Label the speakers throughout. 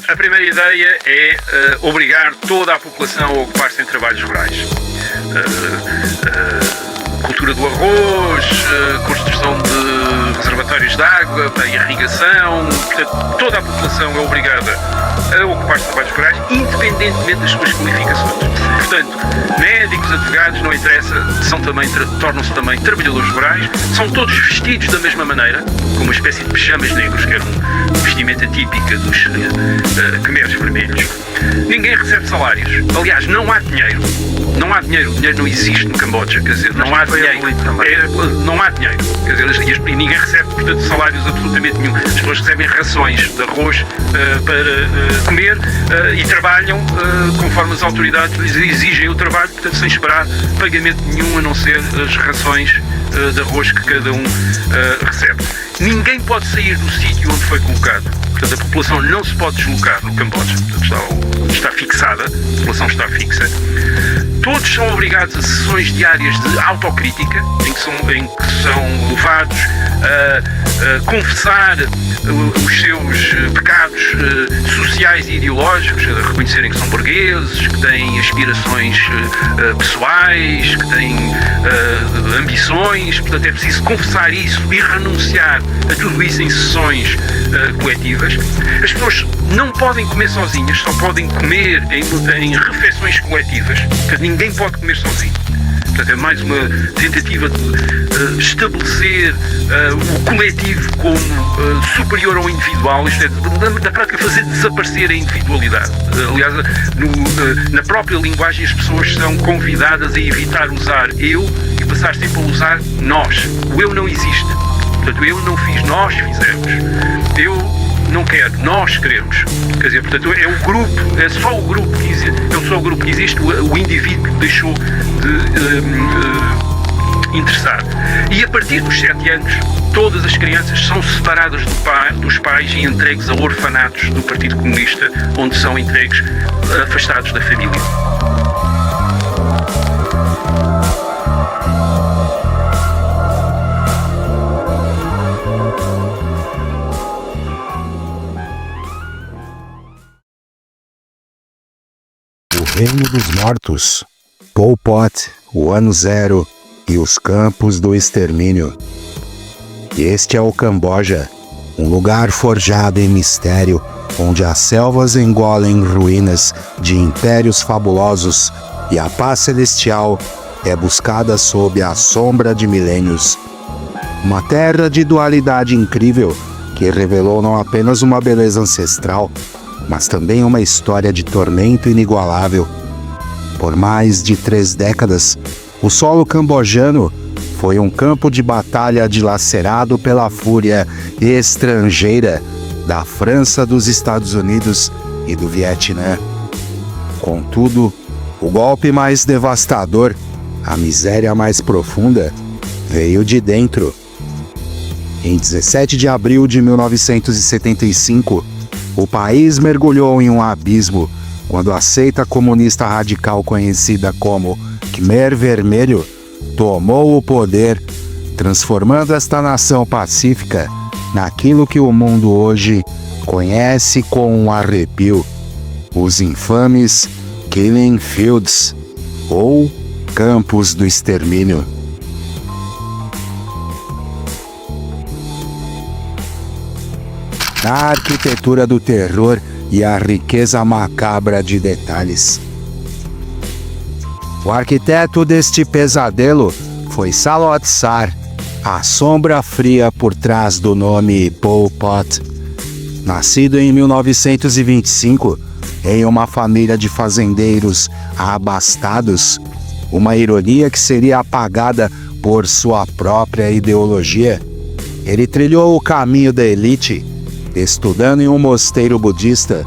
Speaker 1: A primeira ideia é obrigar toda a população a ocupar-se em trabalhos rurais. Cultura do arroz, construção de reservatórios de água para irrigação, portanto, toda a população é obrigada a ocupar-se de trabalhos rurais, independentemente das suas qualificações. Portanto, médicos, advogados, não interessa, tornam-se também trabalhadores rurais, são todos vestidos da mesma maneira, com uma espécie de pijamas negros, que era uma vestimenta típica dos khmers vermelhos. Ninguém recebe salários, aliás, não há dinheiro. Não há dinheiro, o dinheiro não existe no Camboja, quer dizer, não há dinheiro, não há dinheiro, quer dizer, e ninguém recebe, portanto, salários absolutamente nenhum. As pessoas recebem rações de arroz para comer e trabalham conforme as autoridades lhes exigem o trabalho, portanto, sem esperar pagamento nenhum, a não ser as rações de arroz que cada um recebe. Ninguém pode sair do sítio onde foi colocado. Portanto, a população não se pode deslocar no Camboja. Portanto, está fixada, a população está fixa. Todos são obrigados a sessões diárias de autocrítica, em que são levados a confessar os seus pecados sociais e ideológicos, a reconhecerem que são burgueses, que têm aspirações pessoais, que têm ambições. Portanto, é preciso confessar isso e renunciar a tudo isso em sessões coletivas. As pessoas não podem comer sozinhas, só podem comer em refeições coletivas. Portanto, ninguém pode comer sozinho. Portanto, é mais uma tentativa de estabelecer o coletivo como superior ao individual, isto é, na prática fazer desaparecer a individualidade. Aliás, na própria linguagem as pessoas são convidadas a evitar usar eu e passar sempre a usar nós. O eu não existe. Portanto, eu não fiz, nós fizemos. Eu não quero, nós queremos. Quer dizer, portanto, é o grupo, é só o grupo que existe, o indivíduo deixou de interessar. E a partir dos 7 anos, todas as crianças são separadas dos pais e entregues a orfanatos do Partido Comunista, onde são entregues afastados da família.
Speaker 2: Reino dos Mortos, Pol Pot, o Ano Zero e os Campos do Extermínio. Este é o Camboja, um lugar forjado em mistério, onde as selvas engolem ruínas de impérios fabulosos e a paz celestial é buscada sob a sombra de milênios. Uma terra de dualidade incrível que revelou não apenas uma beleza ancestral, mas também uma história de tormento inigualável. Por mais de 3 décadas, o solo cambojano foi um campo de batalha dilacerado pela fúria estrangeira da França, dos Estados Unidos e do Vietnã. Contudo, o golpe mais devastador, a miséria mais profunda, veio de dentro. Em 17 de abril de 1975, o país mergulhou em um abismo quando a seita comunista radical conhecida como Khmer Vermelho tomou o poder, transformando esta nação pacífica naquilo que o mundo hoje conhece com um arrepio: os infames Killing Fields, ou Campos do Extermínio. A arquitetura do terror e a riqueza macabra de detalhes. O arquiteto deste pesadelo foi Salot Sar, a sombra fria por trás do nome Pol Pot. Nascido em 1925, em uma família de fazendeiros abastados, uma ironia que seria apagada por sua própria ideologia, ele trilhou o caminho da elite, estudando em um mosteiro budista,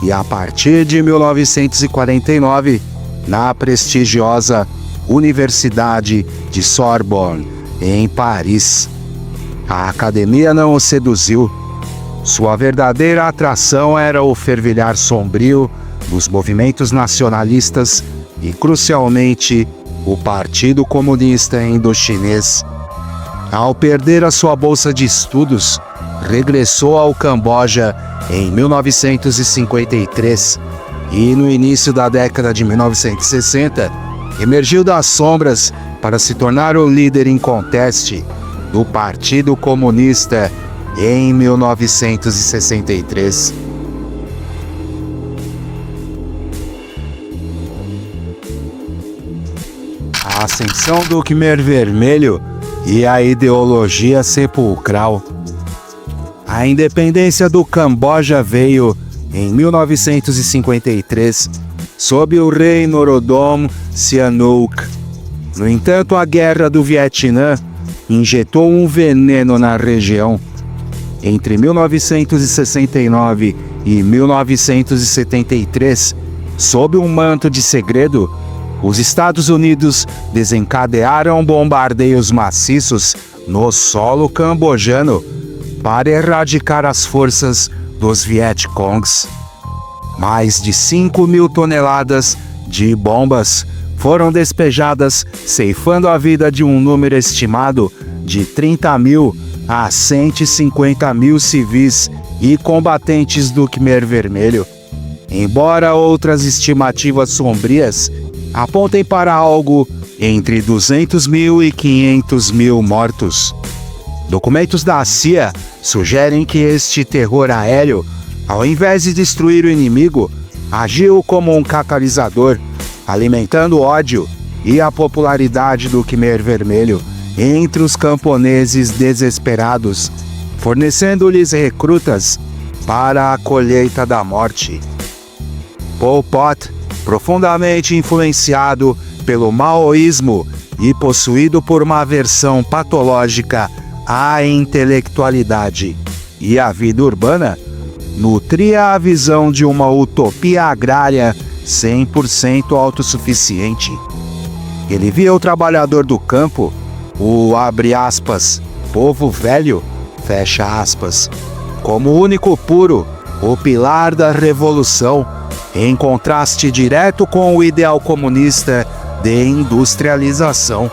Speaker 2: e a partir de 1949, na prestigiosa Universidade de Sorbonne, em Paris. A academia não o seduziu. Sua verdadeira atração era o fervilhar sombrio dos movimentos nacionalistas e, crucialmente, o Partido Comunista Indochinês. Ao perder a sua bolsa de estudos, regressou ao Camboja em 1953 e, no início da década de 1960, emergiu das sombras para se tornar o líder inconteste do Partido Comunista em 1963. A ascensão do Khmer Vermelho e a ideologia sepulcral. A independência do Camboja veio em 1953, sob o rei Norodom Sihanouk. No entanto, a Guerra do Vietnã injetou um veneno na região. Entre 1969 e 1973, sob um manto de segredo, os Estados Unidos desencadearam bombardeios maciços no solo cambojano para erradicar as forças dos Vietcongs. Mais de 5.000 toneladas de bombas foram despejadas, ceifando a vida de um número estimado de 30.000 a 150.000 civis e combatentes do Khmer Vermelho. Embora outras estimativas sombrias apontem para algo entre 200.000 e 500.000 mortos. Documentos da CIA sugerem que este terror aéreo, ao invés de destruir o inimigo, agiu como um catalisador, alimentando o ódio e a popularidade do Khmer Vermelho entre os camponeses desesperados, fornecendo-lhes recrutas para a colheita da morte. Pol Pot, profundamente influenciado pelo maoísmo e possuído por uma aversão patológica à intelectualidade e à vida urbana, nutria a visão de uma utopia agrária 100% autossuficiente. Ele via o trabalhador do campo, o abre aspas, povo velho, fecha aspas, como o único puro, o pilar da revolução, em contraste direto com o ideal comunista de industrialização.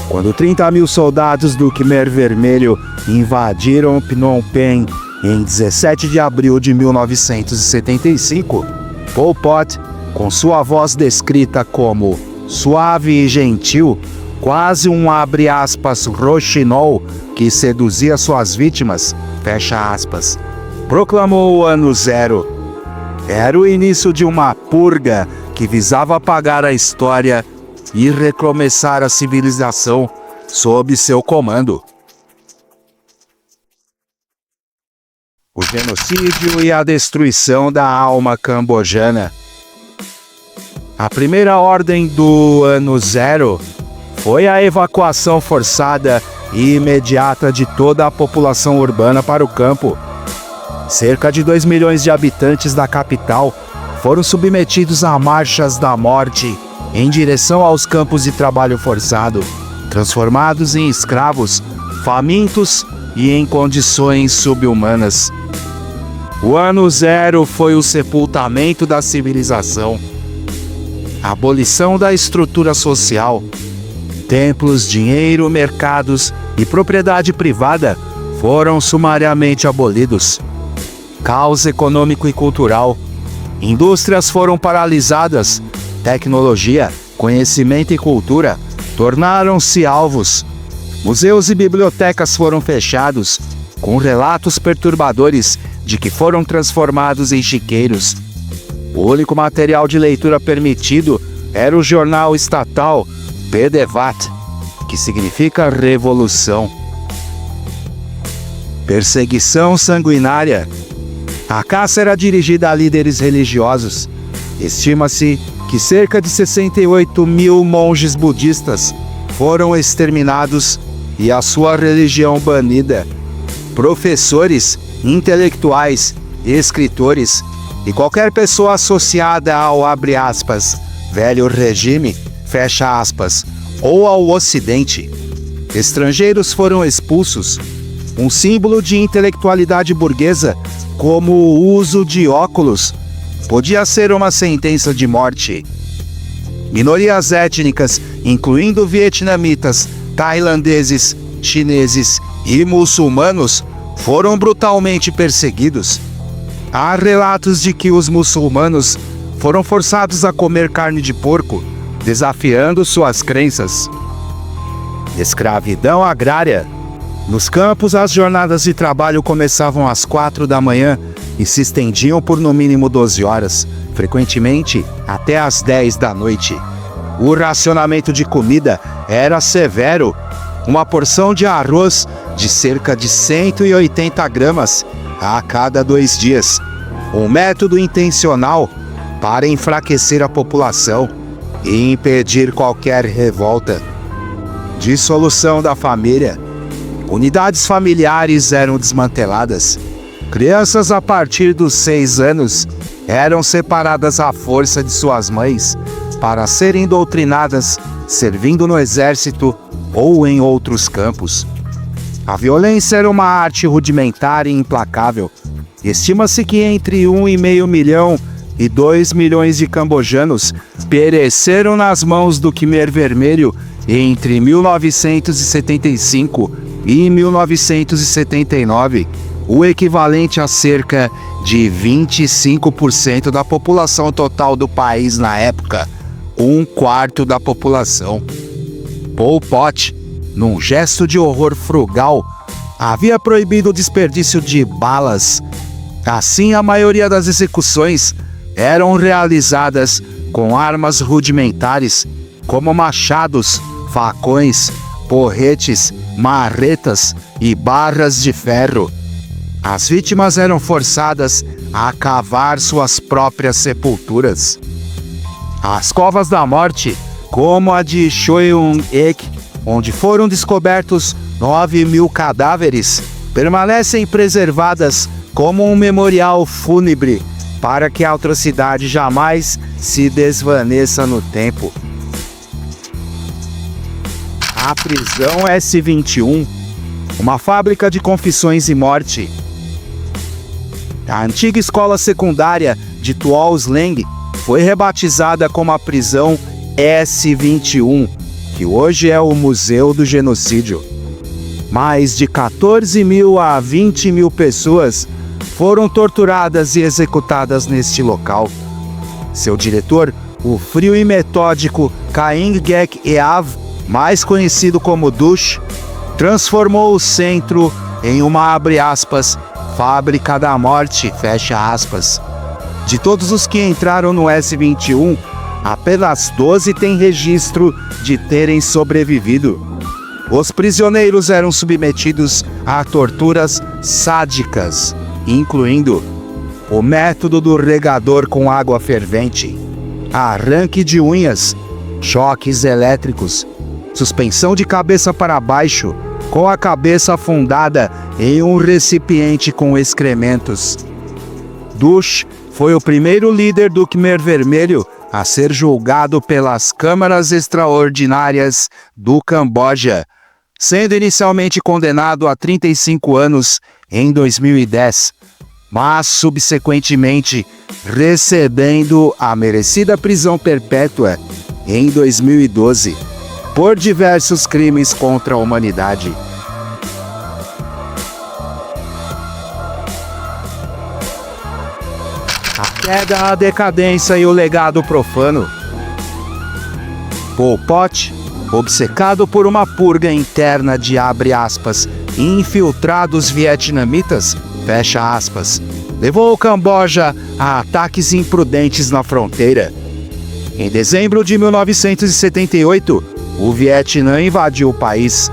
Speaker 2: Quando 30.000 soldados do Khmer Vermelho invadiram Phnom Penh em 17 de abril de 1975, Pol Pot, com sua voz descrita como suave e gentil, quase um abre aspas roxinol que seduzia suas vítimas, fecha aspas, proclamou o ano zero. Era o início de uma purga que visava apagar a história e recomeçar a civilização sob seu comando. O genocídio e a destruição da alma cambojana. A primeira ordem do ano zero foi a evacuação forçada e imediata de toda a população urbana para o campo. Cerca de 2 milhões de habitantes da capital foram submetidos a marchas da morte em direção aos campos de trabalho forçado, transformados em escravos, famintos e em condições subhumanas. O ano zero foi o sepultamento da civilização, a abolição da estrutura social. Templos, dinheiro, mercados e propriedade privada foram sumariamente abolidos. Caos econômico e cultural. Indústrias foram paralisadas. Tecnologia, conhecimento e cultura tornaram-se alvos. Museus e bibliotecas foram fechados, com relatos perturbadores de que foram transformados em chiqueiros. O único material de leitura permitido era o jornal estatal Pedevat, que significa revolução. Perseguição sanguinária. A caça era dirigida a líderes religiosos. Estima-se que cerca de 68.000 monges budistas foram exterminados e a sua religião banida. Professores, intelectuais, escritores e qualquer pessoa associada ao abre aspas, velho regime, fecha aspas, ou ao Ocidente. Estrangeiros foram expulsos. Um símbolo de intelectualidade burguesa, como o uso de óculos, podia ser uma sentença de morte. Minorias étnicas, incluindo vietnamitas, tailandeses, chineses e muçulmanos, foram brutalmente perseguidos. Há relatos de que os muçulmanos foram forçados a comer carne de porco, desafiando suas crenças. Escravidão agrária. Nos campos, as jornadas de trabalho começavam às 4 da manhã e se estendiam por no mínimo 12 horas, frequentemente até às 10 da noite. O racionamento de comida era severo. Uma porção de arroz de cerca de 180 gramas a cada 2 dias. Um método intencional para enfraquecer a população e impedir qualquer revolta. Dissolução da família. Unidades familiares eram desmanteladas. Crianças a partir dos 6 anos eram separadas à força de suas mães para serem doutrinadas servindo no exército ou em outros campos. A violência era uma arte rudimentar e implacável. Estima-se que entre 1,5 milhão e 2 milhões de cambojanos pereceram nas mãos do Khmer Vermelho entre 1975 e 1979, o equivalente a cerca de 25% da população total do país na época, 1/4 da população. Pol Pot, num gesto de horror frugal, havia proibido o desperdício de balas. Assim, a maioria das execuções eram realizadas com armas rudimentares, como machados, facões, porretes, marretas e barras de ferro. As vítimas eram forçadas a cavar suas próprias sepulturas. As covas da morte, como a de Choeung-ek, onde foram descobertos 9.000 cadáveres, permanecem preservadas como um memorial fúnebre para que a atrocidade jamais se desvaneça no tempo. A prisão S-21, uma fábrica de confissões e morte. A antiga escola secundária de Tuol Sleng foi rebatizada como a prisão S-21, que hoje é o Museu do Genocídio. Mais de 14.000 a 20.000 pessoas foram torturadas e executadas neste local. Seu diretor, o frio e metódico Kaing Gek Eav, mais conhecido como Dush, transformou o centro em uma, abre aspas, fábrica da morte, fecha aspas. De todos os que entraram no S-21, apenas 12 têm registro de terem sobrevivido. Os prisioneiros eram submetidos a torturas sádicas, incluindo o método do regador com água fervente, arranque de unhas, choques elétricos, suspensão de cabeça para baixo, com a cabeça afundada em um recipiente com excrementos. Dush foi o primeiro líder do Khmer Vermelho a ser julgado pelas câmaras extraordinárias do Camboja, sendo inicialmente condenado a 35 anos em 2010, mas subsequentemente recebendo a merecida prisão perpétua em 2012, por diversos crimes contra a humanidade. A queda, a decadência e o legado profano. Pol Pot, obcecado por uma purga interna de, abre aspas, infiltrados vietnamitas, fecha aspas, levou o Camboja a ataques imprudentes na fronteira. Em dezembro de 1978, o Vietnã invadiu o país.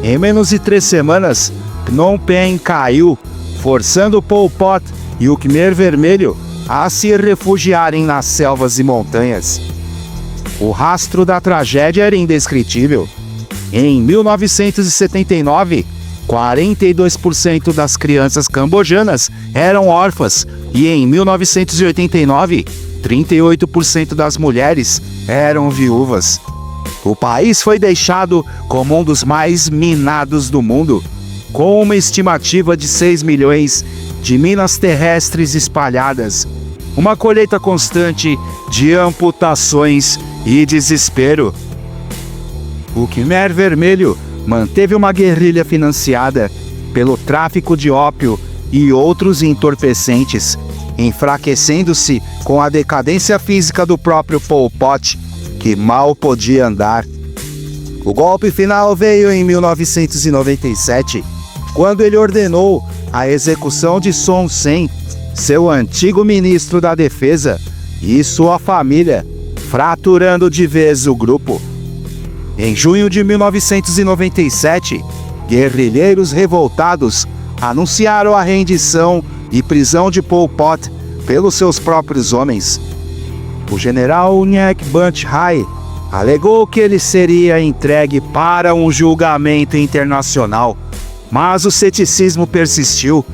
Speaker 2: Em menos de 3 semanas, Phnom Penh caiu, forçando Pol Pot e o Khmer Vermelho a se refugiarem nas selvas e montanhas. O rastro da tragédia era indescritível. Em 1979, 42% das crianças cambojanas eram órfãs e em 1989, 38% das mulheres eram viúvas. O país foi deixado como um dos mais minados do mundo, com uma estimativa de 6 milhões de minas terrestres espalhadas, uma colheita constante de amputações e desespero. O Khmer Vermelho manteve uma guerrilha financiada pelo tráfico de ópio e outros entorpecentes, enfraquecendo-se com a decadência física do próprio Pol Pot, que mal podia andar. O golpe final veio em 1997, quando ele ordenou a execução de Son Sen, seu antigo ministro da Defesa, e sua família, fraturando de vez o grupo. Em junho de 1997, guerrilheiros revoltados anunciaram a rendição e prisão de Pol Pot pelos seus próprios homens. O general Nguyen Van Hai alegou que ele seria entregue para um julgamento internacional, mas o ceticismo persistiu,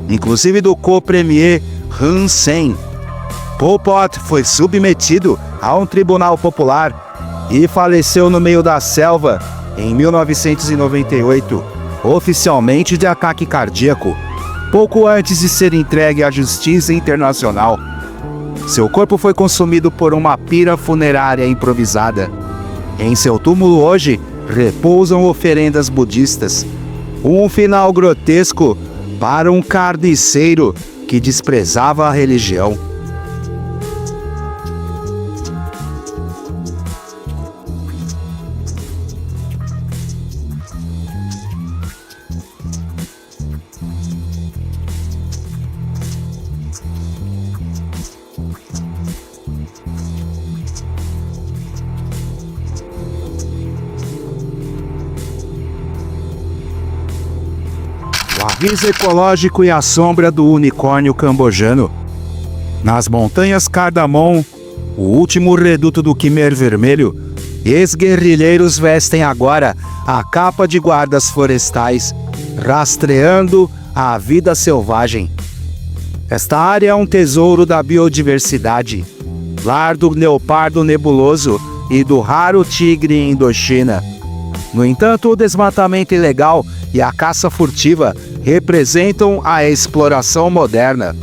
Speaker 2: inclusive do co-premier Hun Sen. Pol Pot foi submetido a um tribunal popular e faleceu no meio da selva em 1998, oficialmente de ataque cardíaco, pouco antes de ser entregue à justiça internacional. Seu corpo foi consumido por uma pira funerária improvisada. Em seu túmulo hoje repousam oferendas budistas. Um final grotesco para um carniceiro que desprezava a religião. O aviso ecológico e a sombra do unicórnio cambojano. Nas montanhas Cardamom, o último reduto do Khmer Vermelho, ex-guerrilheiros vestem agora a capa de guardas florestais, rastreando a vida selvagem. Esta área é um tesouro da biodiversidade, lar do leopardo nebuloso e do raro tigre indochina. No entanto, o desmatamento ilegal e a caça furtiva representam a exploração moderna.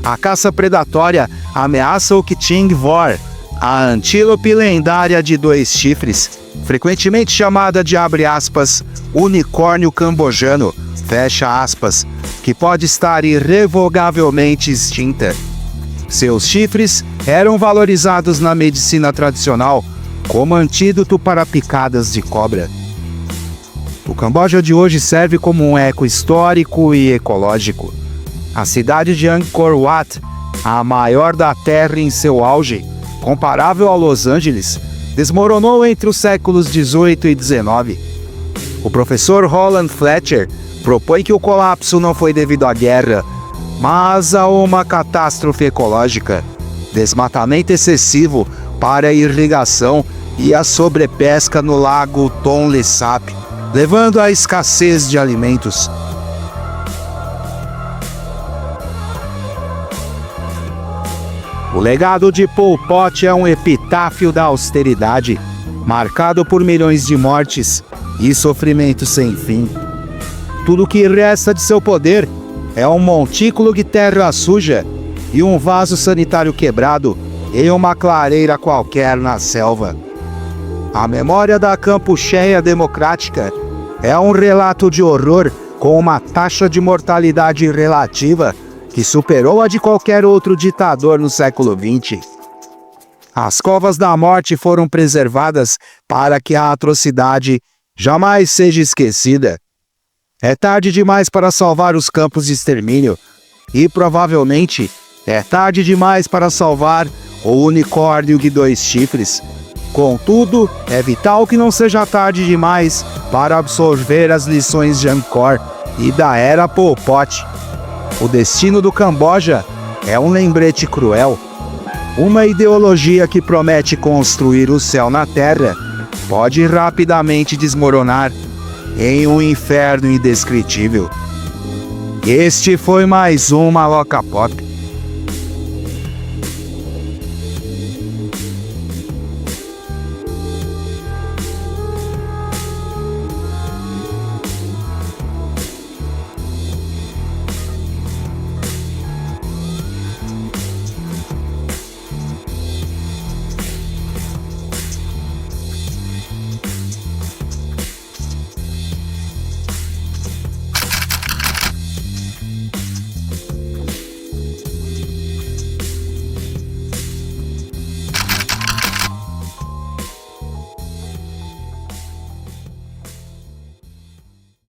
Speaker 2: A caça predatória ameaça o Kiching Vor, a antílope lendária de 2 chifres, frequentemente chamada de, abre aspas, unicórnio cambojano, fecha aspas, que pode estar irrevogavelmente extinta. Seus chifres eram valorizados na medicina tradicional como antídoto para picadas de cobra. O Camboja de hoje serve como um eco histórico e ecológico. A cidade de Angkor Wat, a maior da Terra em seu auge, comparável a Los Angeles, desmoronou entre os séculos 18 e 19. O professor Roland Fletcher propõe que o colapso não foi devido à guerra, mas a uma catástrofe ecológica, desmatamento excessivo para a irrigação e a sobrepesca no lago Tonle Sap, levando à escassez de alimentos. O legado de Pol Pot é um epitáfio da austeridade, marcado por milhões de mortes e sofrimento sem fim. Tudo o que resta de seu poder é um montículo de terra suja e um vaso sanitário quebrado em uma clareira qualquer na selva. A memória da Kampucheia democrática é um relato de horror com uma taxa de mortalidade relativa que superou a de qualquer outro ditador no século XX. As covas da morte foram preservadas para que a atrocidade jamais seja esquecida. É tarde demais para salvar os campos de extermínio e, provavelmente, é tarde demais para salvar o unicórnio de 2 chifres. Contudo, é vital que não seja tarde demais para absorver as lições de Angkor e da era Pol Pot. O destino do Camboja é um lembrete cruel. Uma ideologia que promete construir o céu na terra pode rapidamente desmoronar em um inferno indescritível. Este foi mais um Maloca Pop.